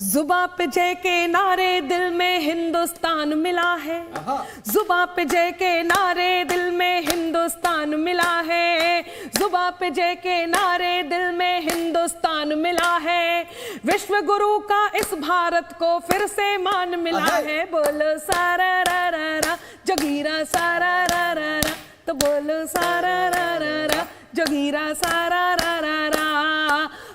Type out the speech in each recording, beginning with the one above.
जुबां पे जय के नारे दिल में हिंदुस्तान मिला है, जुबां पे जय के नारे दिल में हिंदुस्तान मिला है, जुबां पे जय के नारे दिल में हिंदुस्तान मिला है, विश्व गुरु का इस भारत को फिर से मान मिला है। बोलो सारा रा रा रा जोगीरा सारा रा रा रा, तो बोलो सारा रा रा रा जोगीरा सारा रा रा रा।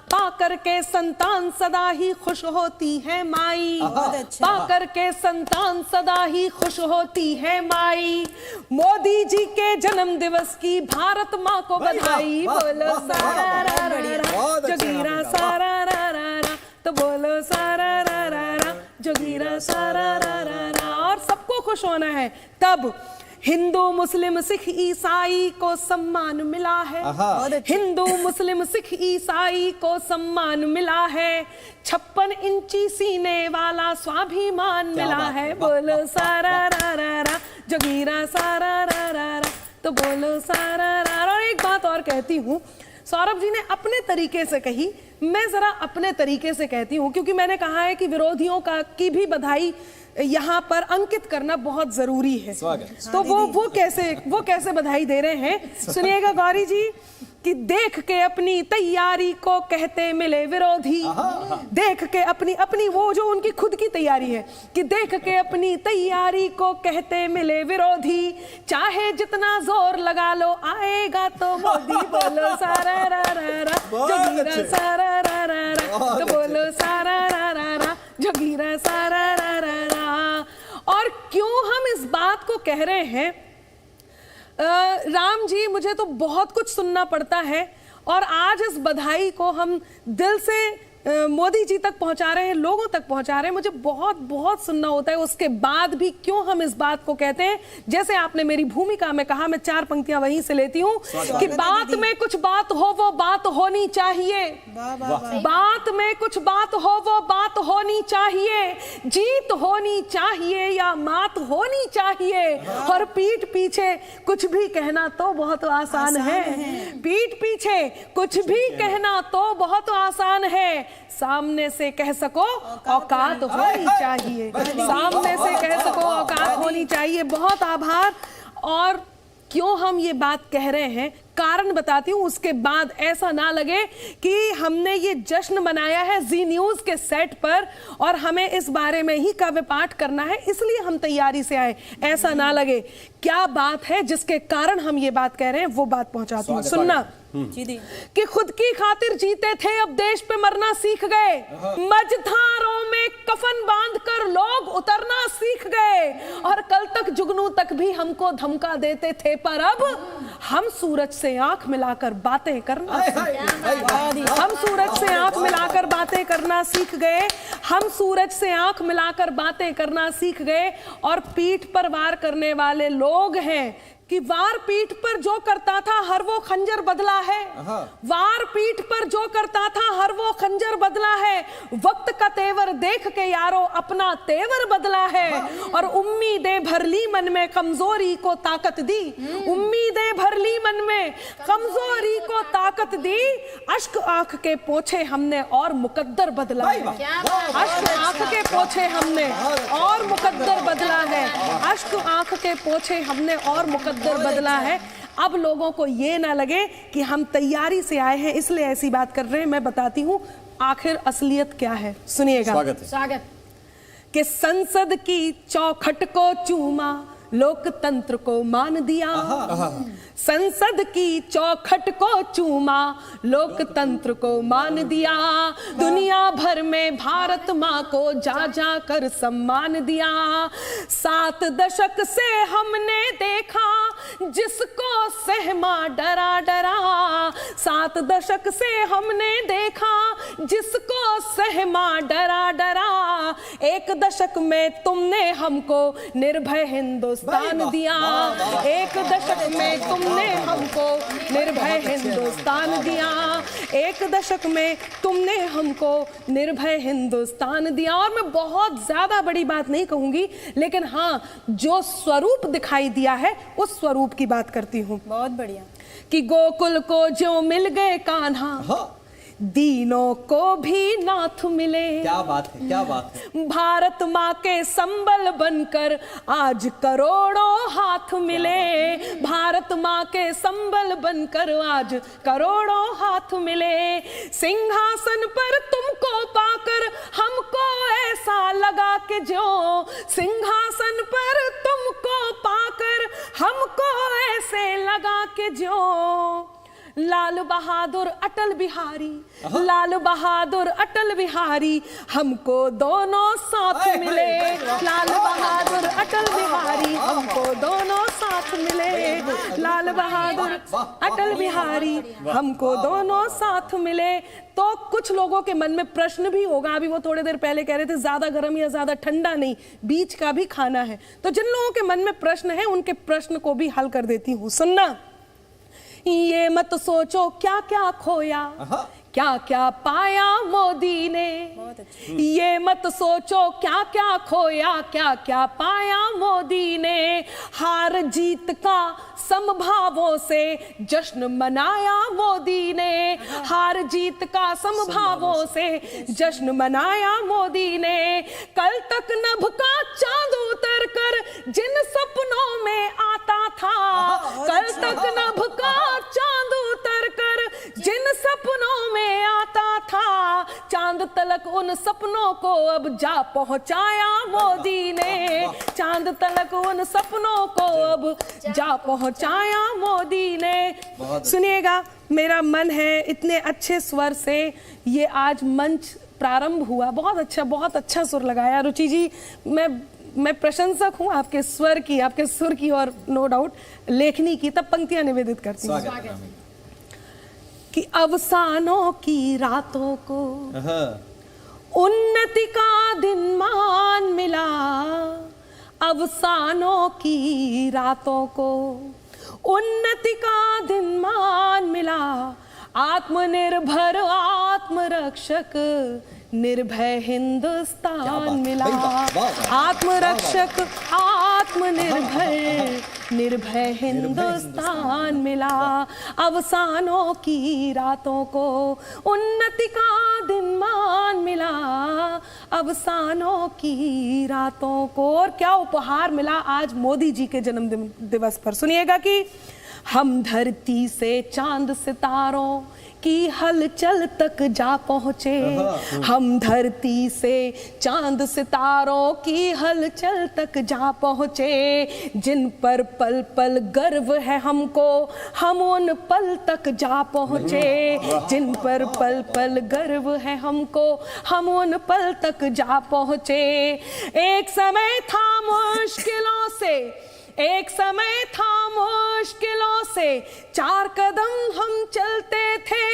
पाकर के संतान सदा ही खुश होती है माई, पाकर के संतान सदा ही खुश होती है माई, मोदी जी के जन्म दिवस की भारत माँ को बधाई। बोलो सारा रा रा रा जोगीरा सारा रा रा रा, तो बोलो सारा रा रा रा जोगीरा सारा रा रा रा। और सबको खुश होना है। तब हिंदू मुस्लिम सिख ईसाई को सम्मान मिला है, हिंदू मुस्लिम सिख ईसाई को सम्मान मिला है, 56 इंची सीने वाला स्वाभिमान मिला है। बोलो सारा रा रा रा जोगीरा सारा रा रा रा, तो बोलो सारा रा रा। और एक बात और कहती हूँ, सौरभ जी ने अपने तरीके से कही, मैं जरा अपने तरीके से कहती हूँ, क्योंकि मैंने कहा है कि विरोधियों की भी बधाई यहाँ पर अंकित करना बहुत जरूरी है। तो वो कैसे बधाई दे रहे हैं, सुनिएगा गौरी जी, कि देख के अपनी तैयारी को कहते मिले विरोधी, देख के अपनी वो जो उनकी खुद की तैयारी है, कि देख के अपनी तैयारी को कहते मिले विरोधी, चाहे जितना जोर लगा लो आएगा तो मोदी। बोलो सारा रा रा रा जोगीरा सारा रा रा रा, तो बोलो सारा रा रा रा जोगीरा सारा रा रा रा। और क्यों हम इस बात को कह रहे हैं, राम जी, मुझे तो बहुत कुछ सुनना पड़ता है, और आज इस बधाई को हम दिल से मोदी जी तक पहुंचा रहे हैं, लोगों तक पहुंचा रहे हैं, मुझे बहुत बहुत सुनना होता है। उसके बाद भी क्यों हम इस बात को कहते हैं, जैसे आपने मेरी भूमिका में कहा, मैं 4 पंक्तियां वहीं से लेती हूं, कि बात में कुछ बात हो वो बात होनी चाहिए, बात में कुछ बात हो वो बात होनी चाहिए, जीत होनी चाहिए या मात होनी चाहिए, और पीठ पीछे कुछ भी कहना तो बहुत आसान है, पीठ पीछे कुछ भी कहना तो बहुत आसान है, सामने से कह सको औकात होनी चाहिए, सामने से कह सको औकात होनी चाहिए। बहुत आभार। और क्यों हम ये बात कह रहे हैं, कारण बताती हूँ, उसके बाद ऐसा ना लगे कि हमने ये जश्न मनाया है जी न्यूज के सेट पर और हमें इस बारे में ही काव्य पाठ करना है इसलिए हम तैयारी से आए, ऐसा ना लगे। क्या बात है जिसके कारण हम ये बात कह रहे हैं, वो बात पहुंचाती हूँ, सुनना। कि खुद की खातिर जीते थे अब देश पे मरना सीख गए, मझधारों में कफन बांधकर लोग उतरना सीख गए, और कल तक जुगनू तक भी हमको धमका देते थे, पर अब हम सूरज से आंख मिलाकर बातें करना, हम सूरज से आंख मिलाकर बातें करना सीख गए, हम सूरज से आंख मिलाकर बातें करना सीख गए। और पीठ पर वार करने वाले लोग हैं कि वार पीठ पर जो करता था हर वो खंजर बदला है, वार पीठ पर जो करता था हर वो खंजर बदला है, वक्त का तेवर देख के यारो अपना तेवर बदला है, और उम्मीदें भर ली मन में कमजोरी को ताकत दी, उम्मीदें भर ली मन में कमजोरी को ताकत दी, अश्क आंख के पोछे हमने और मुकद्दर बदला है, अश्क आंख के पोछे हमने और मुकद्दर बदला है, अश्क आंख के पोछे हमने और मुकद्दर बदला है। अब लोगों को ये ना लगे कि हम तैयारी से आए हैं इसलिए ऐसी बात कर रहे हैं। मैं बताती हूँ आखिर असलियत क्या है, सुनिएगा। स्वागत। कि संसद की चौखट को चूमा, लोकतंत्र को मान दिया, संसद की चौखट को चूमा, लोकतंत्र को मान दिया, दुनिया भर में भारत माँ को जा जा कर सम्मान दिया, 7 दशक से हमने देखा जिसको सहमा डरा डरा, 7 दशक से हमने देखा जिसको सहमा डरा डरा, 1 दशक में तुमने हमको निर्भय हिंदुस्तान दिया, 1 दशक में तुमने हमको निर्भय हिंदुस्तान दिया, 1 दशक में तुमने हमको निर्भय हिंदुस्तान दिया। और मैं बहुत ज्यादा बड़ी बात नहीं कहूंगी, लेकिन हाँ, जो स्वरूप दिखाई दिया है उस स्वरूप की बात करती हूँ। बहुत बढ़िया। कि गोकुल को जो मिल गए कान्हा, दीनों को भी नाथ मिले। क्या बात है, क्या बात है। भारत माँ के संबल बनकर आज करोड़ों हाथ मिले। भारत माँ के संबल बनकर आज करोड़ों हाथ मिले। सिंहासन पर तुमको पाकर हमको ऐसा लगा कि जो सिंहासन पर तुमको पाकर हमको ऐसे लगा कि जो लाल बहादुर अटल बिहारी, लाल बहादुर अटल बिहारी हमको दोनों साथ मिले। लाल बहादुर अटल बिहारी हमको दोनों साथ मिले। लाल बहादुर अटल बिहारी हमको दोनों साथ मिले। तो कुछ लोगों के मन में प्रश्न भी होगा, अभी वो थोड़ी देर पहले कह रहे थे ज्यादा गर्म या ज्यादा ठंडा नहीं, बीच का भी खाना है। तो जिन लोगों के मन में प्रश्न है उनके प्रश्न को भी हल कर देती हूँ। सुनना, ये मत सोचो क्या क्या खोया, क्या क्या पाया मोदी ने। ये मत सोचो क्या क्या खोया, क्या क्या पाया मोदी ने। हार जीत का समभावों से जश्न मनाया मोदी ने। हार जीत का समभावों से जश्न मनाया मोदी ने। कल तक नभ का चांद उतर कर जिन सपनों में आता था, कल तक नभ का चांद उतर कर जिन सपनों में आता था, चांद तलक उन सपनों को अब जा पहुंचाया मोदी ने। चांद तलक उन सपनों को अब जा पहुंचाया मोदी ने। सुनिएगा, मेरा मन है इतने अच्छे स्वर से ये आज मंच प्रारंभ हुआ। बहुत अच्छा सुर लगाया रुचि जी। मैं प्रशंसक हूँ आपके स्वर की, आपके सुर की और नो डाउट लेखनी की। तब पंक्तियां निवेदित करती हूँ कि अवसानों की रातों को उन्नति का दिन मान मिला। अवसानों की रातों को उन्नति का दिन मान मिला। आत्मनिर्भर आत्मरक्षक निर्भय हिंदुस्तान मिला। आत्मरक्षक आत्मनिर्भर निर्भय हिंदुस्तान मिला। अवसानों की रातों को उन्नति का दिन मान मिला। अवसानों की रातों को। और क्या उपहार मिला आज मोदी जी के जन्मदिन दिवस पर। सुनिएगा कि हम धरती से चांद सितारों की हलचल तक जा पहुंचे। हम धरती से चांद सितारों की हलचल तक जा पहुंचे। जिन पर पल पल गर्व है हमको, हम उन पल तक जा पहुंचे। जिन पर पल पल गर्व है हमको, हम उन पल तक जा पहुंचे। एक समय था मुश्किलों से, एक समय था मुश्किलों से 4 कदम हम चलते थे।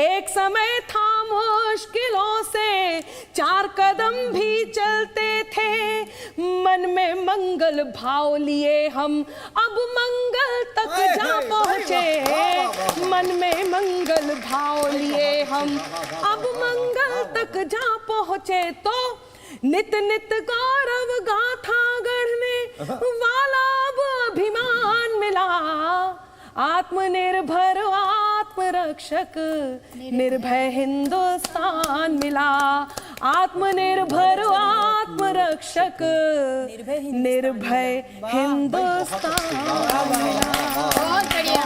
एक समय था मुश्किलों से 4 कदम भी चलते थे। मन में मंगल भाव लिए हम अब मंगल तक जा पहुंचे। मन में मंगल भाव लिए हम अब मंगल तक जा पहुंचे। तो नित नित गौरव गाथा गढ़ने वाला अब अभिमान मिला। आत्मनिर्भर आत्मरक्षक निर्भय हिंदुस्तान मिला। आत्मनिर्भर आत्मरक्षक निर्भय हिंदुस्तान मिला। बहुत बढ़िया।